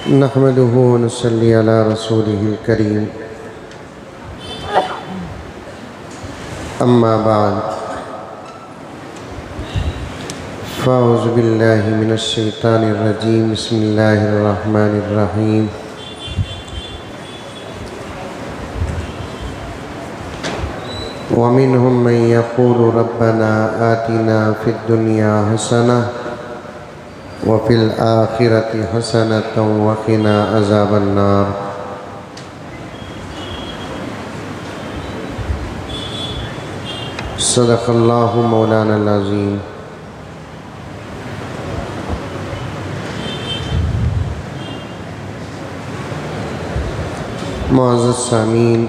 नहमदुहु व नसल्ली अला रसूलिहिल करीम। अम्मा बाद फ़अऊज़ु बिल्लाहि मिनश शैतानिर रजीम। बिस्मिल्लाहिर रहमानिर रहीम। व मिनहुम मन यक़ूलु रब्बना आतिना फ़िद दुनिया हसनह व फ़िल आखिरति हसनतन व क़िना अज़ाबन नार। सदक़ल्लाहु मौलानल अज़ीम। मुअज़्ज़ज़ सामीन,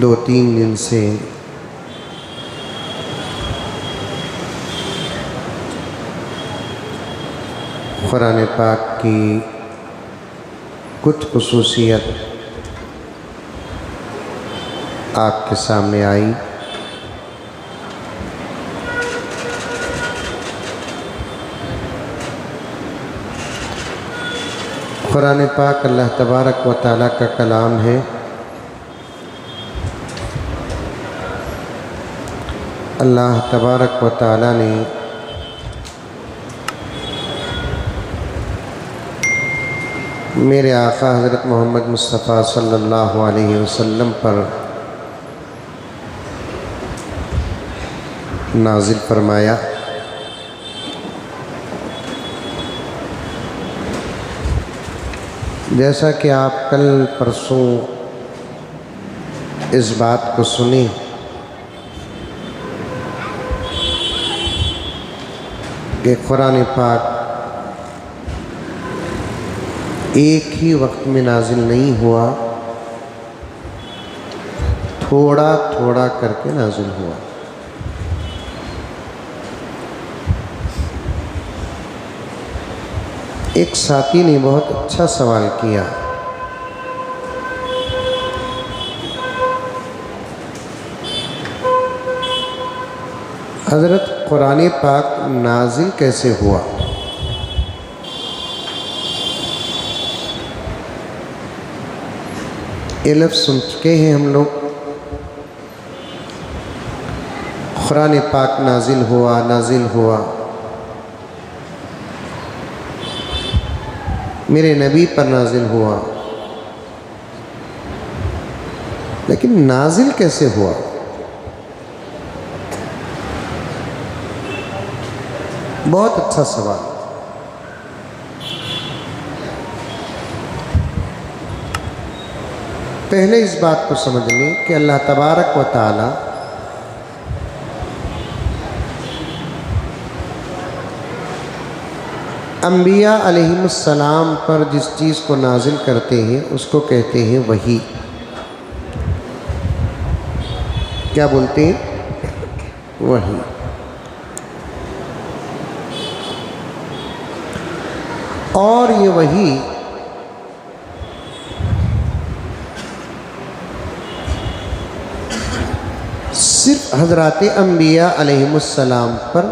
दो तीन दिन से कुरान पाक की कुछ खुसूसियत आपके सामने आई। कुरान पाक अल्लाह तबारक व तआला का कलाम है। अल्लाह तबारक व तआला ने मेरे आका हज़रत मोहम्मद मुस्तफ़ा सल्लल्लाहु अलैहि वसल्लम पर नाज़िल फरमाया। जैसा कि आप कल परसों इस बात को सुने कि कुरान पाक एक ही वक्त में नाजिल नहीं हुआ, थोड़ा थोड़ा करके नाजिल हुआ। एक साथी ने बहुत अच्छा सवाल किया, हज़रत कुरान पाक नाजिल कैसे हुआ? ये लफ्ज़ सुन चुके हैं हम लोग। कुरान पाक नाजिल हुआ, नाजिल हुआ, मेरे नबी पर नाजिल हुआ, लेकिन नाजिल कैसे हुआ? बहुत अच्छा सवाल। पहले इस बात को समझ लें कि अल्लाह तबारक व तआला अंबिया अलैहिमुस्सलाम पर जिस चीज़ को नाजिल करते हैं उसको कहते हैं वही। क्या बोलते हैं? वही। और ये वही सिर्फ हज़रात अंबिया अलैहिमुस्सलाम पर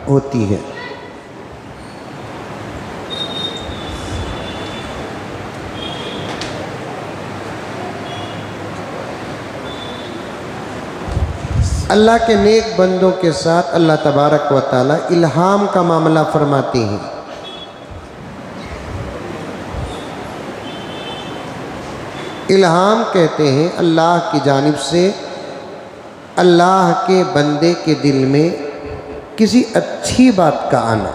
होती है। अल्लाह के नेक बंदों के साथ अल्लाह तबारक व तआला इल्हाम का मामला फरमाते हैं। इल्हाम कहते हैं अल्लाह की जानिब से अल्लाह के बंदे के दिल में किसी अच्छी बात का आना।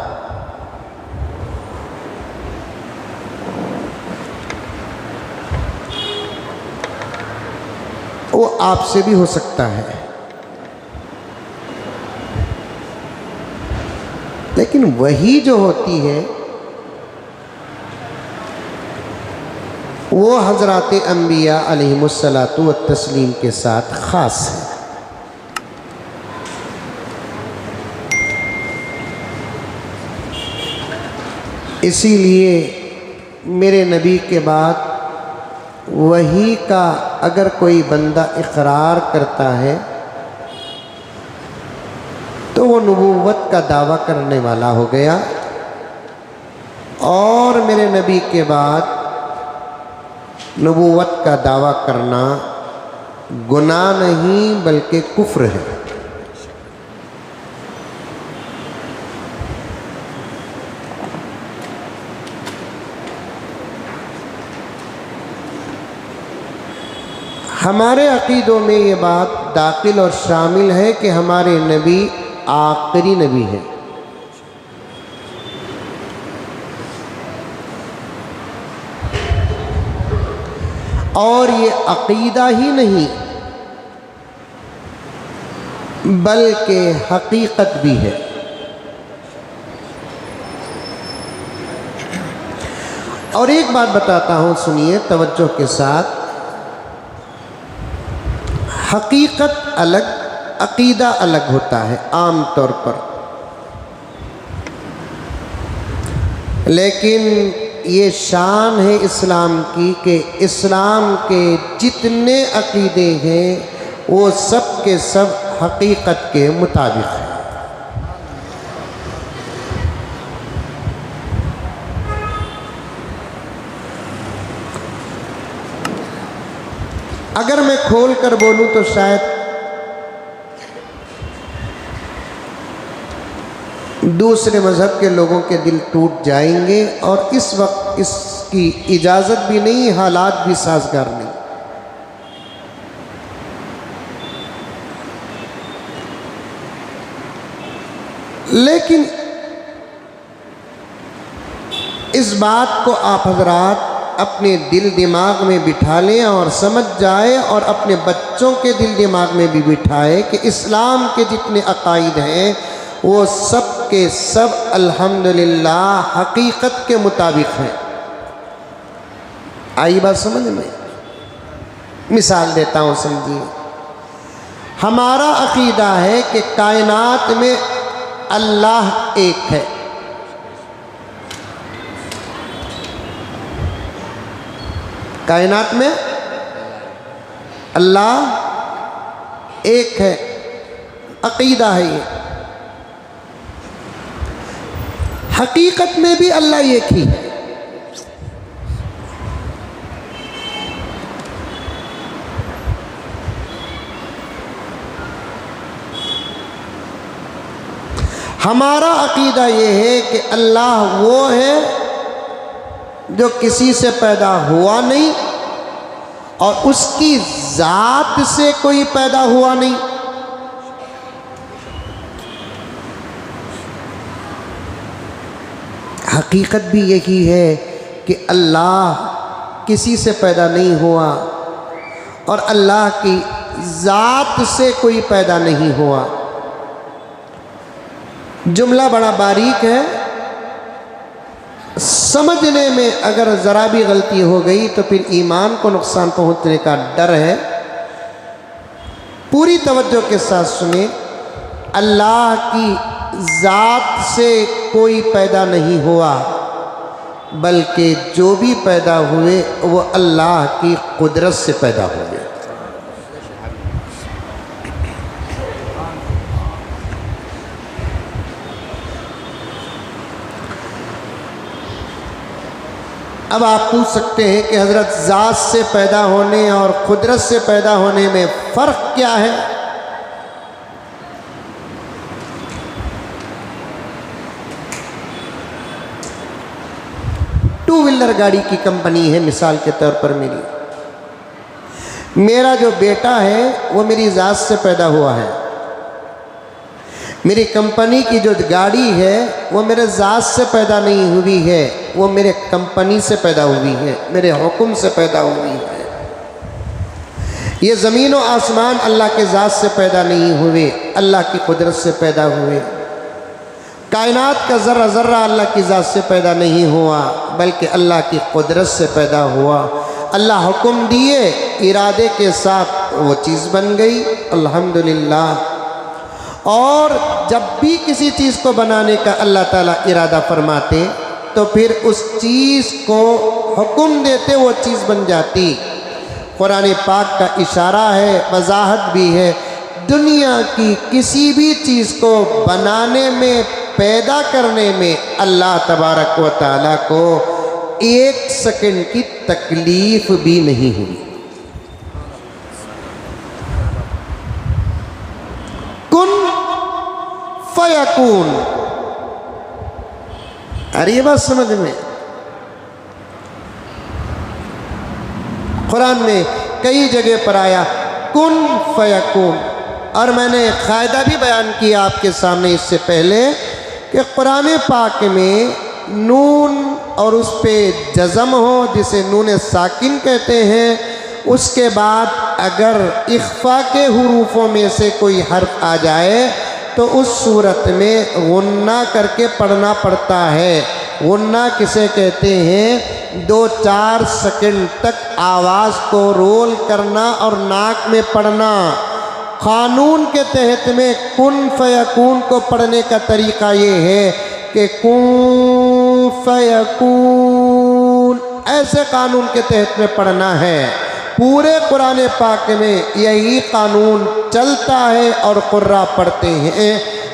वो आपसे भी हो सकता है, लेकिन वही जो होती है वो हज़रात अंबिया अलैहिमुस्सलातु व तस्लीम के साथ ख़ास है। इसीलिए मेरे नबी के बाद वही का अगर कोई बंदा इकरार करता है तो तो वो नबूवत का दावा करने वाला हो गया। और मेरे नबी के बाद नबूवत का दावा करना गुनाह नहीं बल्कि कुफ्र है। हमारे अकीदों में ये बात दाखिल और शामिल है कि हमारे नबी आखिरी नबी है। और ये अकीदा ही नहीं बल्कि हकीकत भी है। और एक बात बताता हूँ, सुनिए तवज्जो के साथ। हकीकत अलग, अकीदा अलग होता है आम तौर पर, लेकिन ये शान है इस्लाम की कि इस्लाम के जितने अकीदे हैं वो सब के सब हकीकत के मुताबिक हैं। अगर मैं खोल कर बोलूं तो शायद दूसरे मज़हब के लोगों के दिल टूट जाएंगे, और इस वक्त इसकी इजाज़त भी नहीं, हालात भी साजगार नहीं। लेकिन इस बात को आप हजरात अपने दिल दिमाग में बिठा लें और समझ जाए, और अपने बच्चों के दिल दिमाग में भी बिठाए कि इस्लाम के जितने अकायद हैं वो सब के सब अल्हम्दुलिल्लाह हकीकत के मुताबिक हैं। आई बात समझ में? मिसाल देता हूँ, समझिए। हमारा अकीदा है कि कायनात में अल्लाह एक है। कायनात में अल्लाह एक है, अकीदा है ये। हकीकत में भी अल्लाह एक ही है। हमारा अकीदा ये है कि अल्लाह वो है जो किसी से पैदा हुआ नहीं और उसकी ज़ात से कोई पैदा हुआ नहीं। हकीकत भी यही है कि अल्लाह किसी से पैदा नहीं हुआ और अल्लाह की ज़ात से कोई पैदा नहीं हुआ। जुमला बड़ा बारीक है, समझने में अगर ज़रा भी गलती हो गई तो फिर ईमान को नुकसान पहुंचने का डर है। पूरी तवज्जो के साथ सुने। अल्लाह की ज़ात से कोई पैदा नहीं हुआ, बल्कि जो भी पैदा हुए वो अल्लाह की कुदरत से पैदा हुए। अब आप पूछ सकते हैं कि हज़रत ज़ात से पैदा होने और कुदरत से पैदा होने में फ़र्क क्या है? टू व्हीलर गाड़ी की कंपनी है मिसाल के तौर पर मेरा जो बेटा है वो मेरी ज़ात से पैदा हुआ है। मेरी कंपनी की जो गाड़ी है वो मेरे ज़ात से पैदा नहीं हुई है, वो मेरे कंपनी से पैदा हुई है, मेरे हुक्म से पैदा हुई है। ये ज़मीन और आसमान अल्लाह के ज़ात से पैदा नहीं हुए, अल्लाह की कुदरत से पैदा हुए। कायनात का ज़र्रा ज़र्रा अल्लाह की ज़ात से पैदा नहीं हुआ, बल्कि अल्लाह की कुदरत से पैदा हुआ। अल्लाह हुक्म दिए, इरादे के साथ वो चीज़ बन गई, अल्हम्दुलिल्लाह। और जब भी किसी चीज़ को बनाने का अल्लाह ताला इरादा फरमाते तो फिर उस चीज़ को हुक्म देते वो चीज़ बन जाती। कुरान पाक का इशारा है, वजाहत भी है। दुनिया की किसी भी चीज़ को बनाने में, पैदा करने में अल्लाह तबारक व तआला को 1 सेकंड की तकलीफ भी नहीं हुई। कुन फयकून। अरे ये बात समझ में, कुरान में कई जगह पर आया कुन फयकून। और मैंने क़ायदा भी बयान किया आपके सामने इससे पहले कि कुरान पाक में नून और उस पर जज़म हो, जिसे नून साकिन कहते हैं, उसके बाद अगर इख्फा के हुरूफों में से कोई हर्फ आ जाए तो उस सूरत में गुन्ना करके पढ़ना पड़ता है। गुन्ना किसे कहते हैं? 2-4 सेकंड तक आवाज़ को रोल करना और नाक में पढ़ना। क़ानून के तहत में कुन फयकून को पढ़ने का तरीक़ा ये है कि कुन फयकून, ऐसे कानून के तहत में पढ़ना है। पूरे कुरान पाक में यही कानून चलता है और कुर्रा पढ़ते हैं।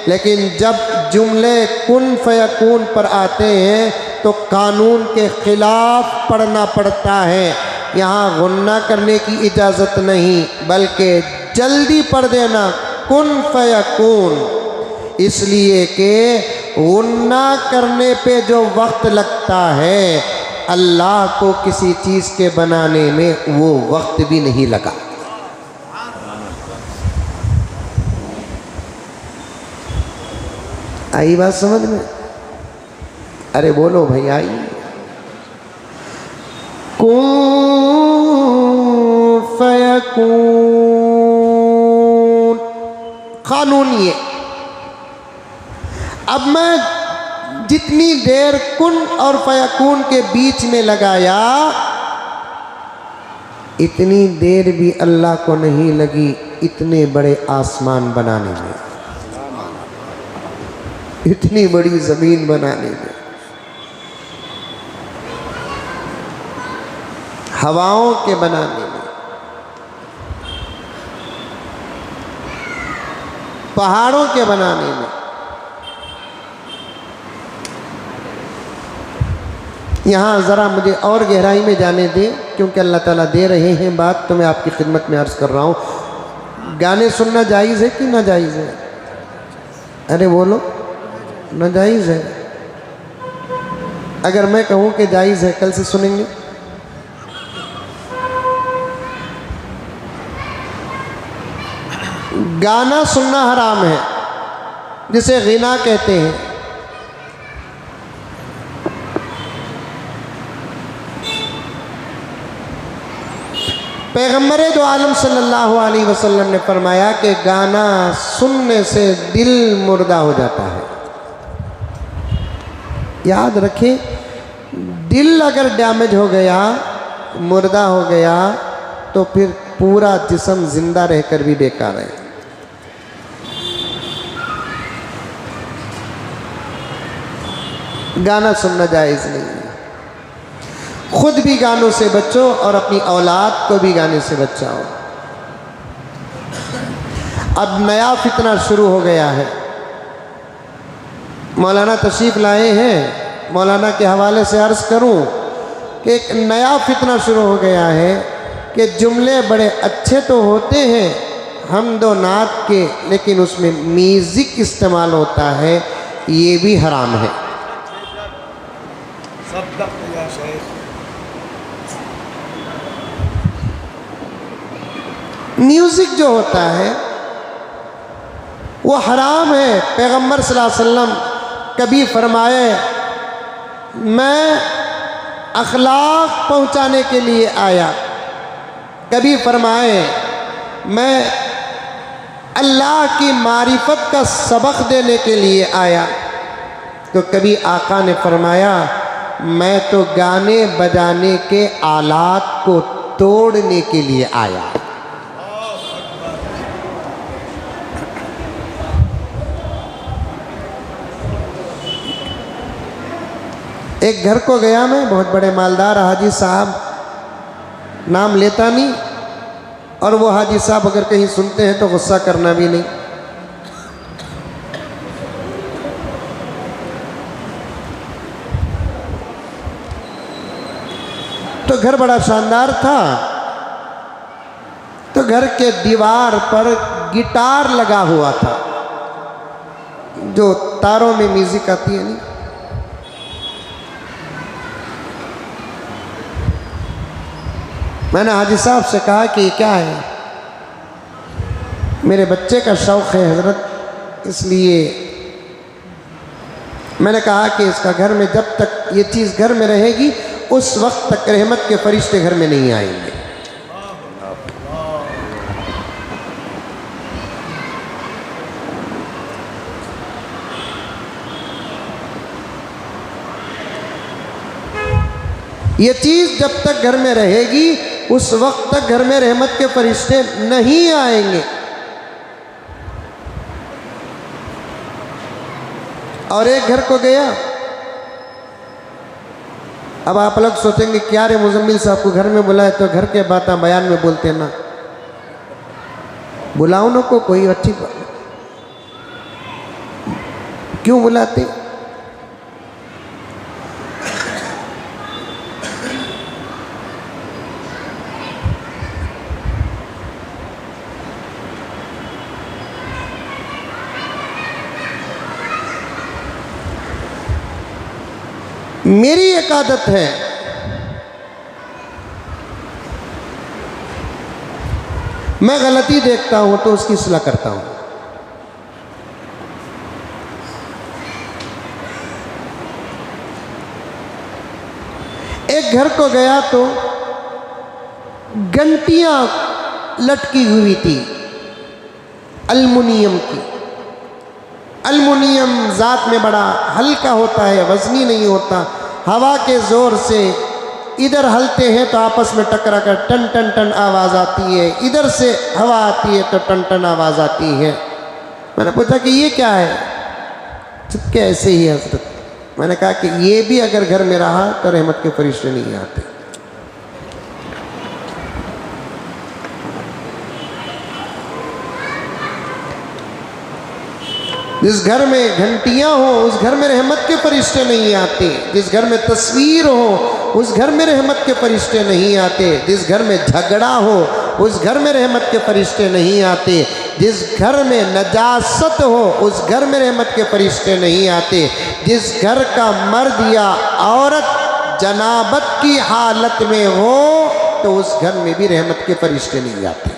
लेकिन जब जुमले कुन फयकून पर आते हैं तो कानून के ख़िलाफ़ पढ़ना पड़ता है। यहाँ गुन्ना करने की इजाज़त नहीं, बल्कि जल्दी पढ़ देना कुन फयकून, इसलिए कि गुन्ना करने पे जो वक्त लगता है, अल्लाह को किसी चीज़ के बनाने में वो वक्त भी नहीं लगा। आई बात समझ में? अरे बोलो भाई, आई। कुन फयकून कानून ये। अब मैं जितनी देर कुन और फयकून के बीच में लगाया, इतनी देर भी अल्लाह को नहीं लगी इतने बड़े आसमान बनाने में, इतनी बड़ी ज़मीन बनाने में, हवाओं के बनाने में, पहाड़ों के बनाने में। यहाँ ज़रा मुझे और गहराई में जाने दें, क्योंकि अल्लाह ताला दे रहे हैं बात, तो मैं आपकी खिदमत में अर्ज़ कर रहा हूँ। गाने सुनना जायज़ है कि नाजायज़ है? अरे बोलो, नाजायज़ है। अगर मैं कहूँ कि जायज़ है, कल से सुनेंगे? गाना सुनना हराम है, जिसे गिना कहते हैं। पैगम्बर दो आलम सल्लल्लाहु अलैहि वसल्लम ने फरमाया कि गाना सुनने से दिल मुर्दा हो जाता है। याद रखें, दिल अगर डैमेज हो गया, मुर्दा हो गया, तो फिर पूरा जिस्म जिंदा रहकर भी बेकार है। गाना सुनना जायज़ नहीं है। खुद भी गानों से बचो और अपनी औलाद को भी गाने से बचाओ। अब नया फितना शुरू हो गया है। मौलाना तशरीफ़ लाए हैं, मौलाना के हवाले से अर्ज़ करूं कि एक नया फितना शुरू हो गया है कि जुमले बड़े अच्छे तो होते हैं हम्दो नात के, लेकिन उसमें म्यूज़िक इस्तेमाल होता है, ये भी हराम है। म्यूज़िक जो होता है वो हराम है। पैगम्बर सल्लल्लाहु अलैहि वसल्लम कभी फरमाए, मैं अखलाक पहुँचाने के लिए आया, कभी फरमाए मैं अल्लाह की मारिफत का सबक देने के लिए आया, तो कभी आका ने फरमाया मैं तो गाने बजाने के आलात को तोड़ने के लिए आया। एक घर को गया मैं, बहुत बड़े मालदार हाजी साहब, नाम लेता नहीं, और वो हाजी साहब अगर कहीं सुनते हैं तो गुस्सा करना भी नहीं। तो घर बड़ा शानदार था। तो घर के दीवार पर गिटार लगा हुआ था, जो तारों में म्यूजिक आती है नहीं। मैंने हाजी साहब से कहा कि ये क्या है? मेरे बच्चे का शौक़ है हजरत, इसलिए मैंने कहा कि इसका घर में जब तक ये चीज़ घर में रहेगी उस वक्त तक रहमत के फरिश्ते घर में नहीं आएंगे। ये चीज़ जब तक घर में रहेगी उस वक्त तक घर में रहमत के फरिश्ते नहीं आएंगे। और एक घर को गया। अब आप लोग सोचेंगे क्या रे मुजम्मिल साहब को घर में बुलाए तो घर के बातें बयान में बोलते ना। बुलाओ ना को कोई अच्छी बात, क्यों बुलाते? मेरी एक आदत है, मैं गलती देखता हूं तो उसकी इस्लाह करता हूं। एक घर को गया तो घंटियां लटकी हुई थी अल्मुनियम की। अल्मुनियम ज़ात में बड़ा हल्का होता है, वज़नी नहीं होता। हवा के ज़ोर से इधर हलते हैं तो आपस में टकरा कर टन टन टन आवाज़ आती है, इधर से हवा आती है तो टन टन आवाज़ आती है। मैंने पूछा कि ये क्या है? चुपके ऐसे ही हज़रत। मैंने कहा कि ये भी अगर घर में रहा तो रहमत के फरिश्ते नहीं आते। जिस घर में घंटियां हो उस घर में रहमत के फरिश्ते नहीं आते। जिस घर में तस्वीर हो उस घर में रहमत के फरिश्ते नहीं आते। जिस घर में झगड़ा हो उस घर में रहमत के फरिश्ते नहीं आते। जिस घर में नजासत हो उस घर में रहमत के फरिश्ते नहीं आते। जिस घर का मर्द या औरत जनाबत की हालत में हो तो उस घर में भी रहमत के फरिश्ते नहीं आते।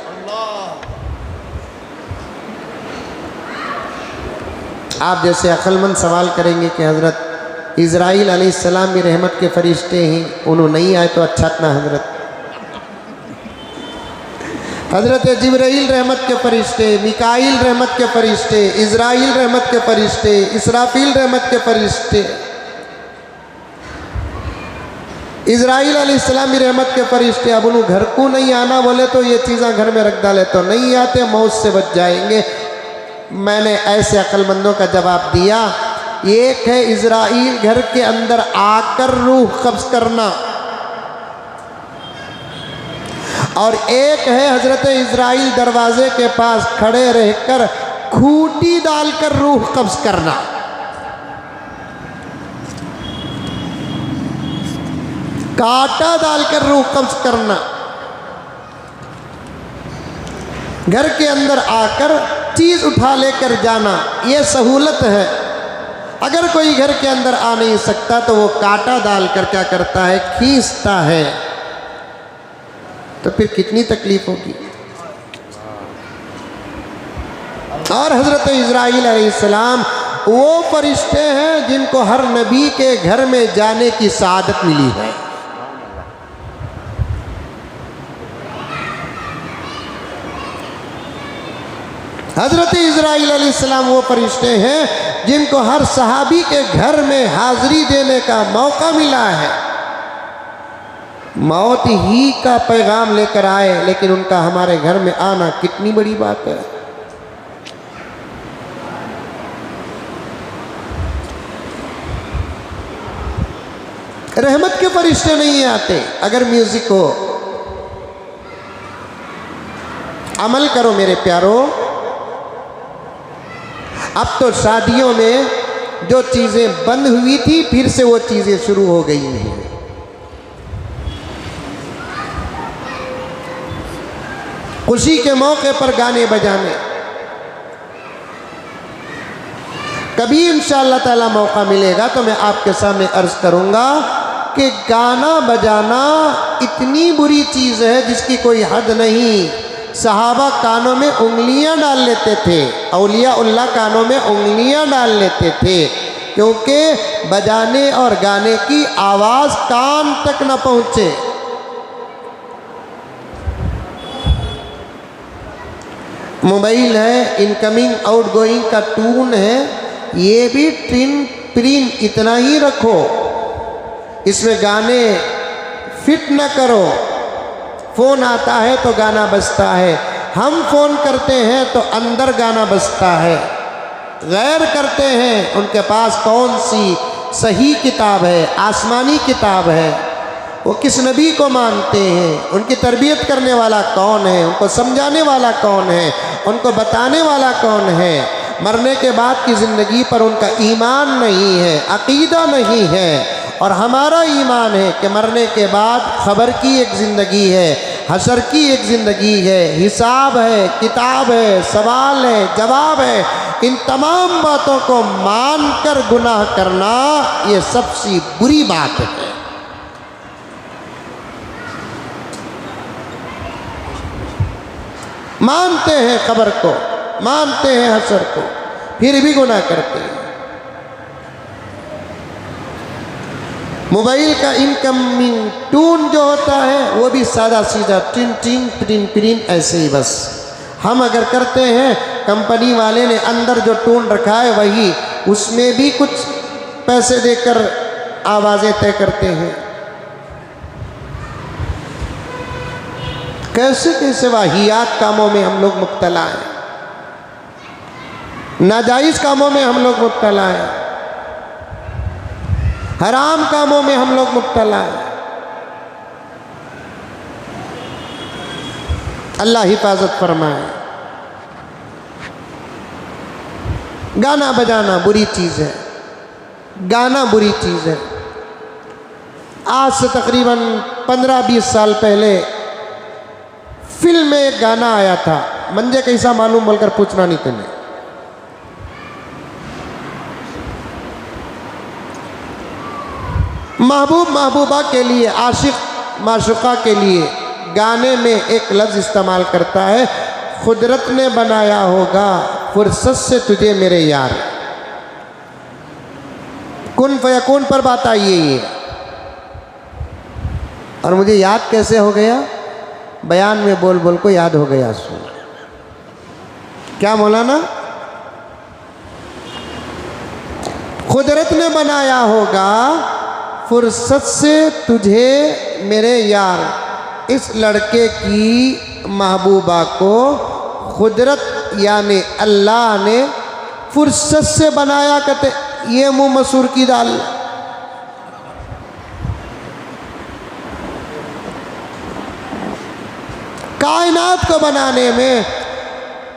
आप जैसे अक्लमंद सवाल करेंगे कि हज़रत इज़राइल अलैहिस्सलाम भी रहमत के फरिश्ते हैं, उन्होंने नहीं आए तो अच्छा ना। हज़रत जिब्राइल रहमत के फरिश्ते, मिकाईल रहमत के फरिश्ते, इज़राइल रहमत के फरिश्ते, इसराफील रहमत के फरिश्ते। इज़राइल अलैहिस्सलाम भी रहमत के फरिश्ते। अब उन्होंने घर को नहीं आना बोले तो ये चीज़ें घर में रख डाले तो नहीं आते, मौत से बच जाएंगे। मैंने ऐसे अक्लमंदों का जवाब दिया। एक है इज़राइल घर के अंदर आकर रूह कब्ज़ करना, और एक है हजरत इज़राइल दरवाजे के पास खड़े रहकर खूंटी डालकर रूह कब्ज़ करना। कांटा डालकर रूह कब्ज़ करना। घर के अंदर आकर चीज़ उठा लेकर जाना, ये सहूलत है। अगर कोई घर के अंदर आ नहीं सकता तो वो कांटा डालकर क्या करता है, खींचता है। तो फिर कितनी तकलीफ होगी। और हज़रत इज़राइल अलैहिस्सलाम वो फरिश्ते हैं जिनको हर नबी के घर में जाने की सआदत मिली है। हज़रत इज़राइल अलैहिस्सलाम वो फरिश्ते हैं जिनको हर सहाबी के घर में हाज़िरी देने का मौका मिला है। मौत ही का पैगाम लेकर आए, लेकिन उनका हमारे घर में आना कितनी बड़ी बात है। रहमत के फरिश्ते नहीं आते अगर म्यूजिक हो। अमल करो मेरे प्यारों। अब तो शादियों में जो चीज़ें बंद हुई थी फिर से वो चीज़ें शुरू हो गई हैं। खुशी के मौके पर गाने बजाने, कभी इंशाअल्लाह ताला मौका मिलेगा तो मैं आपके सामने अर्ज करूंगा कि गाना बजाना इतनी बुरी चीज़ है जिसकी कोई हद नहीं। सहाबा कानों में उंगलियां डाल लेते थे, औलिया उल्लाह कानों में उंगलियां डाल लेते थे, क्योंकि बजाने और गाने की आवाज़ कान तक न पहुँचे। मोबाइल है, इनकमिंग आउटगोइंग का टून है, ये भी ट्रिन प्रिन इतना ही रखो, इसमें गाने फिट न करो। फ़ोन आता है तो गाना बजता है, हम फ़ोन करते हैं तो अंदर गाना बजता है। गैर करते हैं उनके पास कौन सी सही किताब है, आसमानी किताब है, वो किस नबी को मानते हैं, उनकी तरबियत करने वाला कौन है, उनको समझाने वाला कौन है, उनको बताने वाला कौन है। मरने के बाद की ज़िंदगी पर उनका ईमान नहीं है, अकीदा नहीं है। और हमारा ईमान है कि मरने के बाद खबर की एक ज़िंदगी है, हशर की एक ज़िंदगी है, हिसाब है, किताब है, सवाल है, जवाब है। इन तमाम बातों को मानकर गुनाह करना ये सबसे बुरी बात है। मानते हैं खबर को, मानते हैं हशर को, फिर भी गुनाह करते हैं। मोबाइल का इनकमिंग टून जो होता है वो भी सादा सीधा टिन टिन प्रिन प्रिन ऐसे ही बस। हम अगर करते हैं, कंपनी वाले ने अंदर जो टून रखा है वही, उसमें भी कुछ पैसे देकर आवाज़ें तय करते हैं। कैसे कैसे वाहियात कामों में हम लोग मुब्तला हैं, नाजायज़ कामों में हम लोग मुब्तला हैं, हराम कामों में हम लोग मुब्तला हैं। अल्लाह हिफाजत फरमाए। गाना बजाना बुरी चीज़ है, गाना बुरी चीज़ है। आज से तकरीबन 15-20 साल पहले फिल्म में एक गाना आया था, मंजे कैसा मालूम बोलकर पूछना नहीं तुम्हें। महबूब महबूबा के लिए, आशिक माशुका के लिए गाने में एक लफ्ज़ इस्तेमाल करता है, खुदरत ने बनाया होगा फुर्सत से तुझे मेरे यार। कुन फयकून पर बात आई है ये, और मुझे याद कैसे हो गया, बयान में बोल बोल को याद हो गया। सुन क्या मौलाना, खुदरत ने बनाया होगा फुर्सत से तुझे मेरे यार। इस लड़के की महबूबा को खुदरत यानी अल्लाह ने फुर्सत से बनाया, कहते ये मुँह मसूर की दाल। कायनात को बनाने में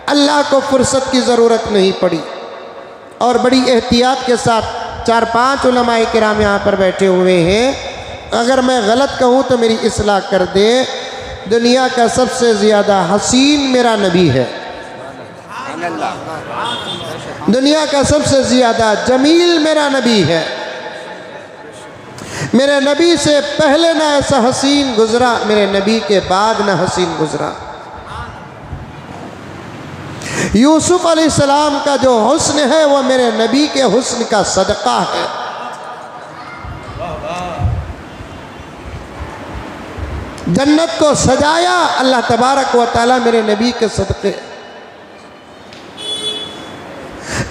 अल्लाह को फुर्सत की ज़रूरत नहीं पड़ी। और बड़ी एहतियात के साथ 4-5 उलमाए किराम यहाँ पर बैठे हुए हैं, अगर मैं गलत कहूँ तो मेरी इस्लाह कर दे। दुनिया का सबसे ज़्यादा हसीन मेरा नबी है, दुनिया का सबसे ज़्यादा जमील मेरा नबी है। मेरे नबी से पहले ना ऐसा हसीन गुजरा, मेरे नबी के बाद ना हसीन गुजरा। यूसुफ अलैहिस्सलाम का जो हुस्न है वो मेरे नबी के हुस्न का सदका है। जन्नत को सजाया अल्लाह तबारक व तआला मेरे नबी के सदक़े।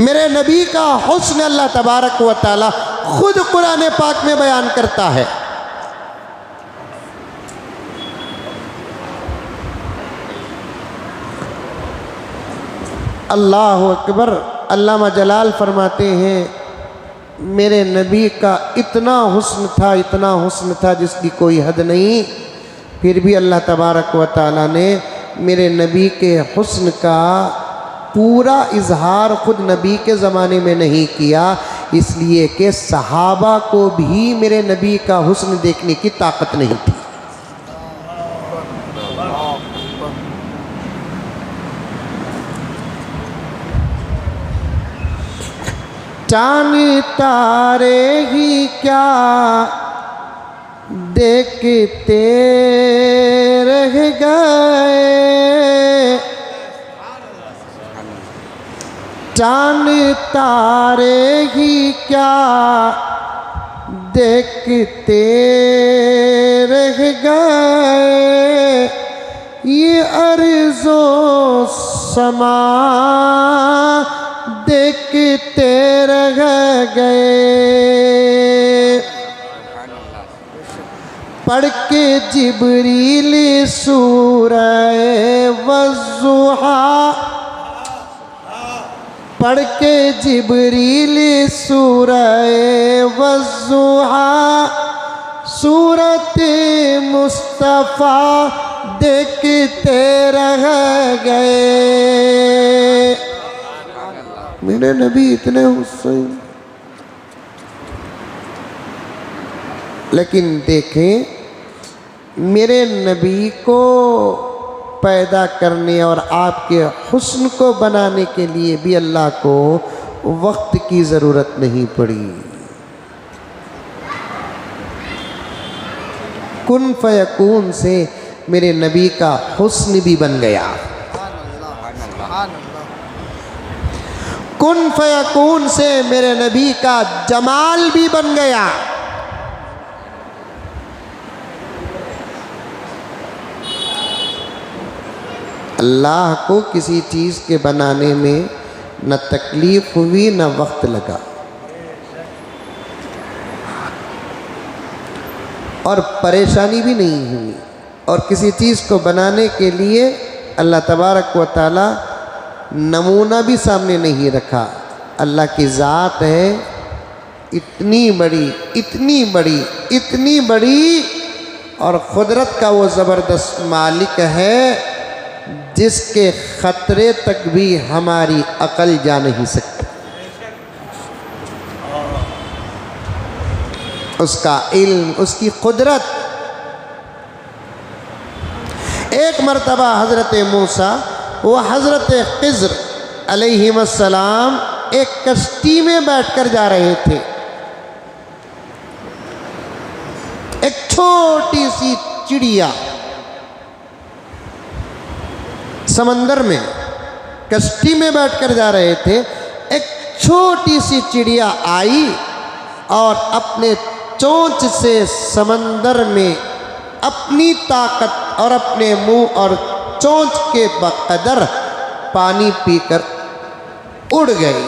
मेरे नबी का हुस्न अल्लाह तबारक व तआला खुद कुरान पाक में बयान करता है। अल्लाह अकबर। अल्लामा जलाल फरमाते हैं, मेरे नबी का इतना हुस्न था, इतना हुस्न था जिसकी कोई हद नहीं, फिर भी अल्लाह तबारक व तआला ने मेरे नबी के हुस्न का पूरा इजहार खुद नबी के ज़माने में नहीं किया, इसलिए कि सहाबा को भी मेरे नबी का हुस्न देखने की ताकत नहीं थी। चांद तारे ही क्या देखते रह गए, चांद तारे ही क्या देखते रह गए, ये अर्ज़ो समा देखते रह गए। पढ़ के जिब्रील सूरह वज़्ज़ुहा, पढ़ के जिब्रील सूरह वज़्ज़ुहा, सूरत मुस्तफ़ा देखते रह गए। मेरे नबी इतने हुस्न, लेकिन देखें मेरे नबी को पैदा करने और आपके हुस्न को बनाने के लिए भी अल्लाह को वक्त की ज़रूरत नहीं पड़ी। कुन फयकून से मेरे नबी का हुस्न भी बन गया। कुन फयकून से मेरे नबी का जमाल भी बन गया। अल्लाह को किसी चीज़ के बनाने में न तकलीफ हुई न वक्त लगा, और परेशानी भी नहीं हुई, और किसी चीज़ को बनाने के लिए अल्लाह तबारक व तआला नमूना भी सामने नहीं रखा। अल्लाह की ज़ात है इतनी बड़ी, इतनी बड़ी, इतनी बड़ी, और क़ुदरत का वो ज़बरदस्त मालिक है जिसके ख़तरे तक भी हमारी अक़ल जा नहीं सकती। उसका इल्म, उसकी क़ुदरत। एक मरतबा हज़रत मूसा वो हज़रत ख़िज़्र अलैहिस्सलाम एक कश्ती में बैठकर जा रहे थे। एक छोटी सी चिड़िया समंदर में कश्ती में बैठकर जा रहे थे। एक छोटी सी चिड़िया आई और अपने चोंच से समंदर में अपनी ताकत और अपने मुंह और चोंच के बक़दर पानी पीकर उड़ गई।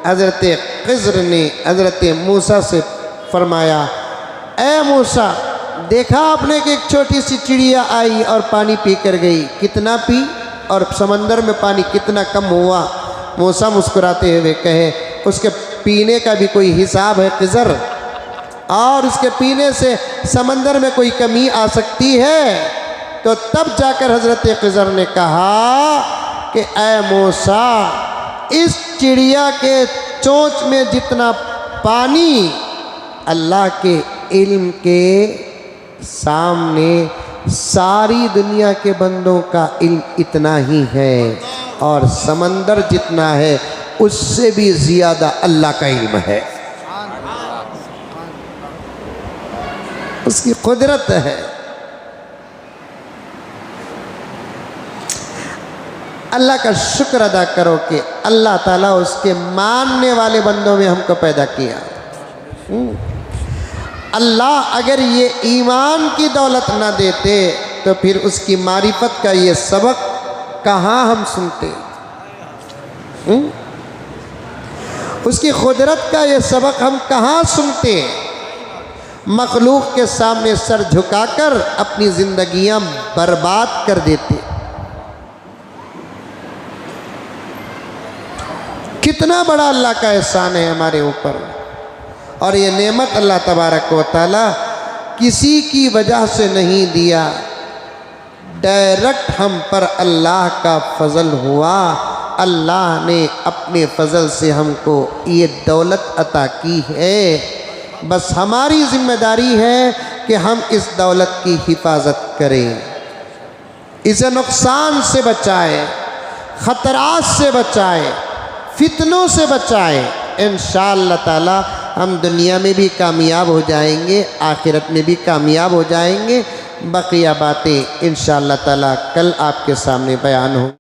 हज़रत ख़िज़्र ने हज़रत मूसा से फरमाया, ए मूसा, देखा आपने कि एक छोटी सी चिड़िया आई और पानी पी कर गई, कितना पी और समंदर में पानी कितना कम हुआ? मूसा मुस्कुराते हुए कहे, उसके पीने का भी कोई हिसाब है ख़िज़्र? और उसके पीने से समंदर में कोई कमी आ सकती है? तो तब जाकर हज़रत ख़िज़्र ने कहा कि ए मूसा, इस चिड़िया के चोंच में जितना पानी अल्लाह के इल्म के सामने सारी दुनिया के बंदों का इल्म इतना ही है, और समंदर जितना है उससे भी ज़्यादा अल्लाह का इल्म है। उसकी कुदरत है। अल्लाह का शुक्र अदा करो कि अल्लाह ताला उसके मानने वाले बंदों में हमको पैदा किया। अल्लाह अगर ये ईमान की दौलत ना देते तो फिर उसकी मारिफत का ये सबक कहाँ हम सुनते? उसकी कुदरत का ये सबक हम कहाँ सुनते? मखलूक के सामने सर झुकाकर अपनी ज़िंदगियाँ बर्बाद कर देते। कितना बड़ा अल्लाह का एहसान है हमारे ऊपर, और ये नेमत अल्लाह तबारक व तआला किसी की वजह से नहीं दिया। डायरेक्ट हम पर अल्लाह का फ़ज़ल हुआ। अल्लाह ने अपने फ़ज़ल से हमको ये दौलत अता की है। बस हमारी ज़िम्मेदारी है कि हम इस दौलत की हिफाजत करें, इसे नुकसान से बचाएं, ख़तरात से बचाएं, फितनों से बचाएं। इंशाअल्लाह ताला हम दुनिया में भी कामयाब हो जाएंगे, आखिरत में भी कामयाब हो जाएंगे। बकिया बातें इंशाअल्लाह ताला कल आपके सामने बयान हों।